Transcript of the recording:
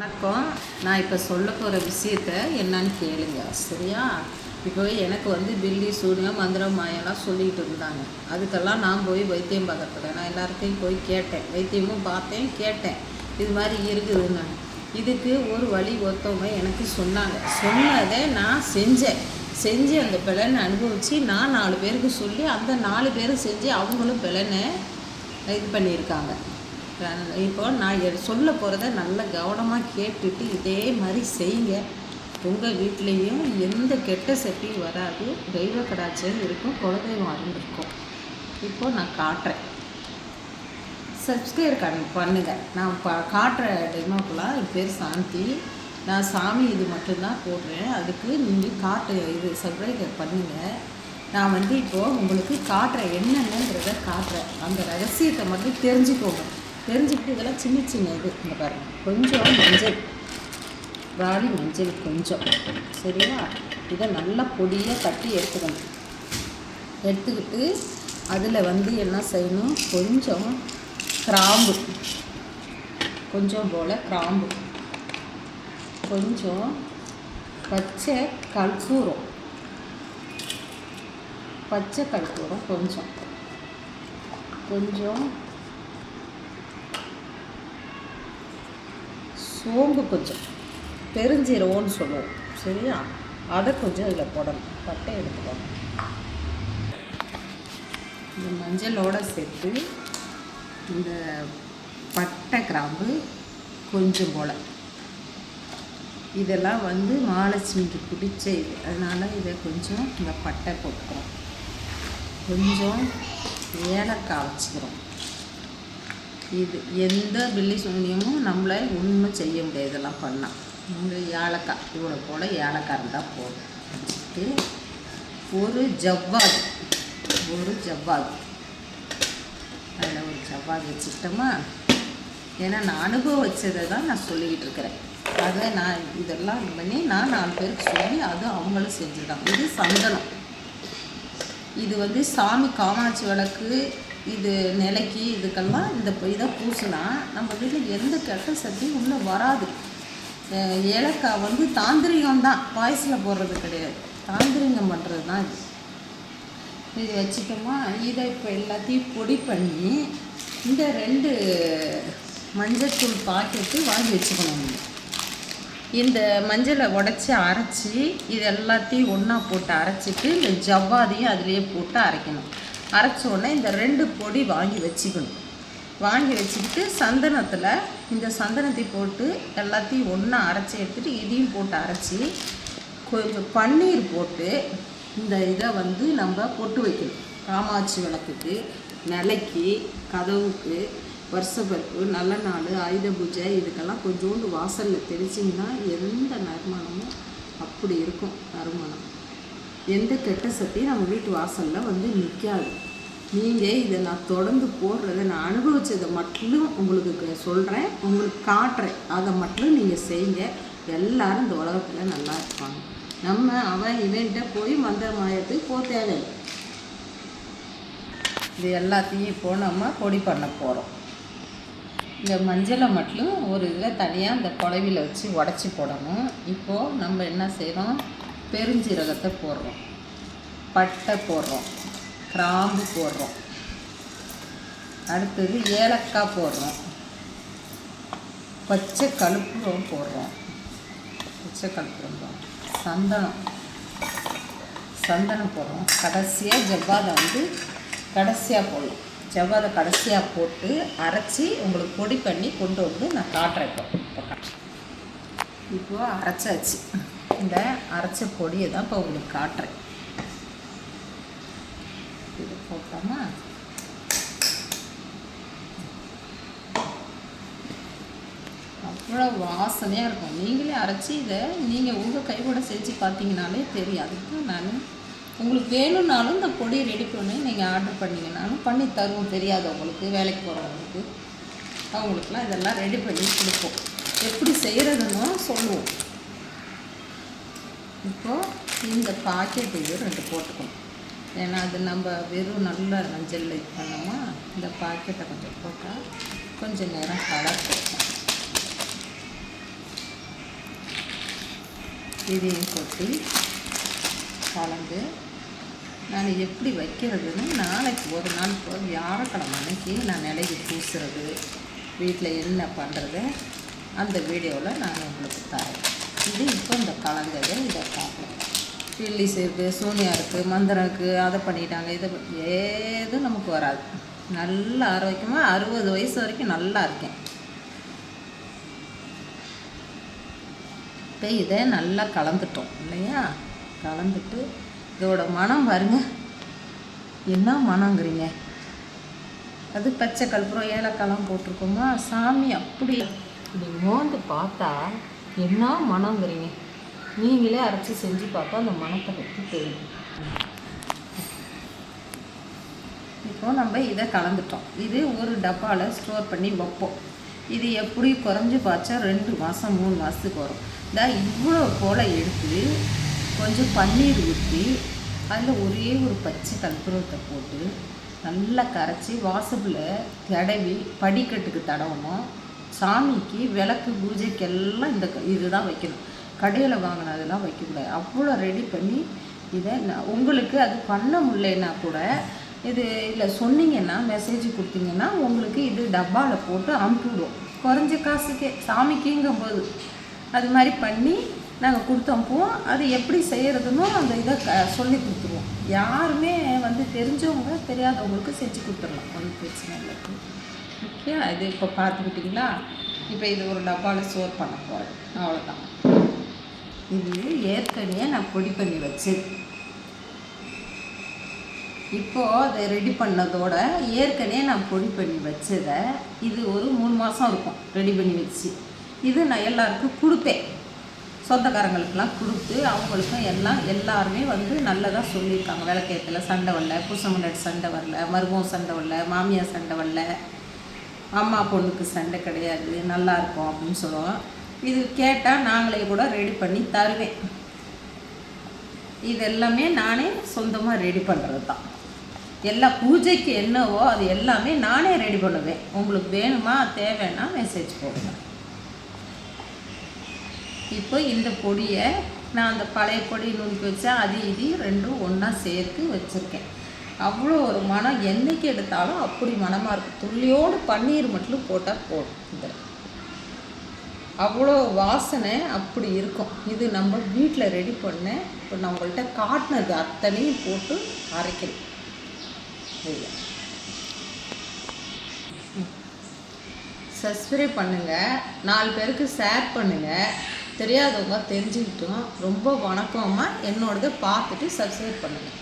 வணக்கம். நான் இப்போ சொல்ல போகிற விஷயத்த என்னன்னு கேளுங்க, சரியா? இப்போ எனக்கு பில்லி சூனியம் மந்திரம் மாயெல்லாம் சொல்லிகிட்டு இருந்தாங்க. அதுக்கெல்லாம் நான் போய் வைத்தியம் பார்க்கறதுல நான் எல்லாருக்கையும் போய் கேட்டேன், வைத்தியமும் பார்த்தேன், கேட்டேன். இது மாதிரி இருக்குதுன்னு இதுக்கு ஒரு வழி ஒருத்தவங்க எனக்கு சொன்னாங்க. சொன்னதை நான் செஞ்சு அந்த பலனை அனுபவித்து நான் 4 பேருக்கு சொல்லி அந்த 4 பேரும் செஞ்சு அவங்களும் பலனை இது பண்ணியிருக்காங்க. இப்போ நான் சொல்ல போகிறத நல்லா கவனமாக கேட்டுட்டு இதே மாதிரி செய்யுங்க. உங்கள் வீட்லேயும் எந்த கெட்ட சக்தியும் வராது, தெய்வ கடாட்சியம் இருக்கும், குலதெய்வம் அருள் இருக்கும். இப்போது நான் காட்டுறேன், சப்ஸ்கிரைப் பண்ணுங்கள். நான் காட்டுற டெமோக்கெலாம் என் பேர் சாந்தி. நான் சாமி இது மட்டும்தான் போடுறேன். அதுக்கு நீங்கள் இது சப்ஸ்கிரைப் பண்ணுங்கள். நான் இப்போது உங்களுக்கு காட்டுறேன், என்னென்னன்றதை காட்டுறேன். அந்த ரகசியத்தை மட்டும் தெரிஞ்சுக்கோங்க. தெரிஞ்சுக்கிட்டு இதெல்லாம் சின்ன இது இங்கே பாருங்கள். கொஞ்சம் மஞ்சள், ராணி மஞ்சள் கொஞ்சம், சரியா? இதை நல்லா பொடியாக தட்டி எடுத்துக்கணும். எடுத்துக்கிட்டு அதில் என்ன செய்யணும், கொஞ்சம் கிராம்பு, கொஞ்சம் போல் கிராம்பு, கொஞ்சம் பச்சை கற்பூரம், கொஞ்சம் சோம்பு, கொஞ்சம் பெருஞ்சீரகம்னு சொல்லுவோம், சரியா? அதை கொஞ்சம் இதில் போடணும். பட்டை எடுத்துக்கணும். இந்த மஞ்சளோடு சேர்த்து இந்த பட்டை கிராம்பு கொஞ்சம் போல், இதெல்லாம் மகாலட்சுமிக்கு பிடிச்ச இது. அதனால் இதை கொஞ்சம் இந்த பட்டை போட்டுக்கிறோம். கொஞ்சம் ஏலக்காய் வச்சுக்கிறோம். இது எந்த பில்லி சூனியமும் நம்மளை ஒன்றும் செய்ய முடியாது. இதெல்லாம் பண்ணால் ஏலக்காய், இவ்வளோ போல் ஏலக்காய் இருந்தால் போதும். வச்சுட்டு ஒரு ஜவ்வாது அதில் ஒரு ஜவ்வாது வச்சுக்கிட்டோமா. ஏன்னா நான் அனுபவிச்சதை தான் நான் சொல்லிக்கிட்டு இருக்கிறேன். அதை நான் இதெல்லாம் பண்ணி நான் 4 பேருக்கு சொல்லி அது அவங்களும் செஞ்சுதான். இது சந்தனம். இது சாமி காமாட்சி விளக்கு, இது நிலைக்கு, இதுக்கெல்லாம் இந்த இதை பூசினா நம்ம வீட்டில் எந்த கெட்ட சக்தியும் உள்ளே வராது. ஏலக்காய் தாந்திரிகம் தான், பாயசில் போடுறது கிடையாது, தாந்திரிகம் பண்ணுறது தான் இது. இது வச்சுட்டோமா. இதை இப்போ எல்லாத்தையும் பொடி பண்ணி இந்த 2 மஞ்சத்தூள் பாக்கெட்டு வாங்கி வச்சுக்கணும். இந்த மஞ்சளை உடச்சி அரைச்சி இது எல்லாத்தையும் ஒன்றா போட்டு அரைச்சிட்டு இந்த ஜவ்வாதையும் அதிலேயே போட்டு அரைக்கணும். அரைச்ச உடனே இந்த 2 பொடி வாங்கி வச்சுக்கணும். வாங்கி வச்சுக்கிட்டு சந்தனத்தில் இந்த சந்தனத்தை போட்டு எல்லாத்தையும் ஒன்றா அரைச்சி எடுத்துகிட்டு இதையும் போட்டு அரைச்சி கொஞ்சம் பன்னீர் போட்டு இந்த இதை நம்ம பொட்டு வைக்கணும். காமாட்சி விளக்குக்கு, நிலைக்கு, கதவுக்கு, வருஷப்பருப்பு, நல்ல நாள், ஆயுத பூஜை, இதுக்கெல்லாம் கொஞ்சோண்டு வாசலில் தெளிச்சிங்கன்னா எந்த நறுமணமும் அப்படி இருக்கும். நறுமணம் எந்த கெட்ட சக்தியும் நம்ம வீட்டு வாசலில் நிற்காது. நீங்கள் இதை நான் தொடர்ந்து போடுறதை நான் அனுபவித்ததை மட்டும் உங்களுக்கு சொல்கிறேன், உங்களுக்கு காட்டுறேன். அதை மட்டும் நீங்கள் செய்யுங்க. எல்லோரும் இந்த உலகத்தில் நல்லா இருப்பாங்க. நம்ம இவன்கிட்ட போய் மந்திர மாயத்துக்கு போக தேவையில்லை. இது எல்லாத்தையும் இப்போது நம்ம பொடி பண்ண போகிறோம். இந்த மஞ்சளை மட்டும் ஒரு இதில் தனியாக இந்த குழவியில் வச்சு உடச்சி போடணும். இப்போது நம்ம என்ன செய்கிறோம், பெருஞ்சீரகத்தை போடுறோம், பட்டை போடுறோம், கிராம்பு போடுறோம், அடுத்தது ஏலக்காய் போடுறோம், பச்சை கற்பூரம் போடுறோம், சந்தனம் போடுறோம். கடைசியாக ஜவ்வாதை கடைசியாக போடணும். ஜவ்வாதை கடைசியாக போட்டு அரைச்சி உங்களுக்கு பொடி பண்ணி கொண்டு நான் காட்டுறேன். இப்போது அரைச்சாச்சு. இந்த அரைச்ச பொடியை தான் இப்போ உங்களுக்கு காட்டுறேன். இது போட்டோமா. அவ்வளோ வாசனையாக இருக்கும். நீங்களே அரைச்சி இதை நீங்கள் உங்கள் கையோட செஞ்சு பார்த்தீங்கனாலே தெரியும். அதுக்கு நான் உங்களுக்கு வேணும்னாலும் இந்த பொடியை ரெடி பண்ணி நீங்கள் ஆர்டர் பண்ணிங்கனாலும் பண்ணி தருவோம். தெரியாதவங்களுக்கு, வேலைக்கு போகிறவங்களுக்கு, அவங்களுக்குலாம் இதெல்லாம் ரெடி பண்ணி கொடுப்போம். எப்படி செய்கிறதுன்னு சொல்லுவோம். இப்போது இந்த பாக்கெட் இது 2 போட்டுக்கணும். ஏன்னா அது நம்ம வெறும் நல்ல மஞ்சள் இது பண்ணோமா. இந்த பாக்கெட்டை கொஞ்சம் போட்டால் கொஞ்சம் நேரம் கலர் கொடுக்கும். இதையும் கொட்டி கலந்து நான் எப்படி வைக்கிறதுன்னு நாளைக்கு ஒரு நாள் வியாழக்கிழமை அன்னைக்கு நான் நிலைக்கு பூசுறது வீட்டில் என்ன பண்ணுறது அந்த வீடியோவில் நான் உங்களுக்கு தரேன். இது இப்போ இந்த கலந்ததை இதை பார்க்கலாம். பில்லி சேர்ப்பு, சூனியம் இருக்குது, மந்திரம் இருக்குது, அதை பண்ணிட்டாங்க, இதை ஏதும் நமக்கு வராது. நல்ல ஆரோக்கியமாக 60 வயசு வரைக்கும் நல்லா இருக்கேன். இப்போ இதை நல்லா கலந்துட்டோம் இல்லையா? கலந்துட்டு இதோட மனம் பாருங்க, என்ன மனங்கிறீங்க? அது பச்சை கற்பூரம் ஏலக்காய்லாம் போட்டிருக்கோமா, சாமி அப்படி இப்படி மோந்து பார்த்தா என்ன மனங்கிறீங்க? நீங்களே அரைச்சி செஞ்சு பார்த்தா அந்த மனத்தை பற்றி தெரியும். இப்போ நம்ம இதை கலந்துட்டோம். இது ஒரு டப்பாவில் ஸ்டோர் பண்ணி வைப்போம். இது எப்படி குறைஞ்சி பார்த்தா 2 மாதம் 3 மாதத்துக்கு வரும். இவ்வளோ போல் எடுத்து கொஞ்சம் பன்னீர் ஊற்றி அதில் ஒரே ஒரு பச்சை கற்பூரத்தை போட்டு நல்லா கரைச்சி வாசப்பில் தடவி படிக்கட்டுக்கு தடவணும். சாமிக்கு விளக்கு பூஜைக்கெல்லாம் இந்த இதுதான் வைக்கணும். கடையில் வாங்கினதெல்லாம் வைக்கக்கூடாது. அவ்வளோ ரெடி பண்ணி இதை உங்களுக்கு அது பண்ண முடியலன்னா கூட இது இல்லை சொன்னீங்கன்னா, மெசேஜ் கொடுத்தீங்கன்னா உங்களுக்கு இது டப்பாவில் போட்டு அனுப்பிவிடுவோம். குறைஞ்ச காசுக்கே சாமிக்குங்கும்போது அது மாதிரி பண்ணி நாங்கள் கொடுத்தனுப்புவோம். அது எப்படி செய்கிறதுன்னு அந்த இதை சொல்லி கொடுத்துருவோம். யாருமே தெரிஞ்சவங்க தெரியாதவங்களுக்கு செஞ்சு கொடுத்துடலாம், ஒன்றும் பிரச்சனை இல்லை. ஓகே, இது இப்போ பார்த்துக்கிட்டிங்களா? இப்போ இது ஒரு டப்பாவில் ஸ்டோர் பண்ண போகிறேன், அவ்வளோதான். இது ஏற்கனவே நான் பொடி பண்ணி வச்சு இப்போது அதை ரெடி பண்ணதோட ஏற்கனவே நான் பொடி பண்ணி வச்சதை இது ஒரு 3 மாதம் இருக்கும் ரெடி பண்ணி வச்சு. இது நான் எல்லாருக்கும் கொடுப்பேன், சொந்தக்காரங்களுக்கெல்லாம் கொடுத்து அவங்களுக்கும் எல்லாருமே நல்லதாக சொல்லியிருக்காங்க. விளக்கேற்றல சண்டை வரல, புருஷன் முன்னாடி சண்டை வரல, மருமகம் சண்டை வரல, மாமியார் சண்டை வரல, அம்மா பொண்ணுக்கு சண்டை கிடையாது, நல்லாயிருக்கும் அப்படின்னு சொல்லுவோம். இது கேட்டால் நாங்களே கூட ரெடி பண்ணி தருவேன். இது எல்லாமே நானே சொந்தமாக ரெடி பண்ணுறது தான். எல்லா பூஜைக்கு என்னவோ அது எல்லாமே நானே ரெடி பண்ணுவேன். உங்களுக்கு வேணுமா தேவைன்னா மெசேஜ் போடுங்க. இப்போ இந்த பொடியை நான் அந்த பழைய பொடி நுணுக்கி வச்சேன், அது இது 2 ஒன்றா சேர்த்து வச்சுருக்கேன். அவ்வளோ ஒரு மனம், என்றைக்கு எடுத்தாலும் அப்படி மனமாக இருக்கும். துள்ளியோடு பன்னீர் மட்டும் போட்டால் போடும். இதில் அவ்வளோ வாசனை அப்படி இருக்கும். இது நம்ம வீட்டில் ரெடி பண்ண இப்போ நான் உங்கள்கிட்ட காட்டினது அத்தனையும் போட்டு அரைக்கணும். சப்ஸ்கிரைப் பண்ணுங்கள், 4 பேருக்கு ஷேர் பண்ணுங்கள், தெரியாதவங்க தெரிஞ்சுக்கிட்டோம். ரொம்ப வணக்கமாக என்னோடதை பார்த்துட்டு சப்ஸ்கிரைப் பண்ணுங்கள்.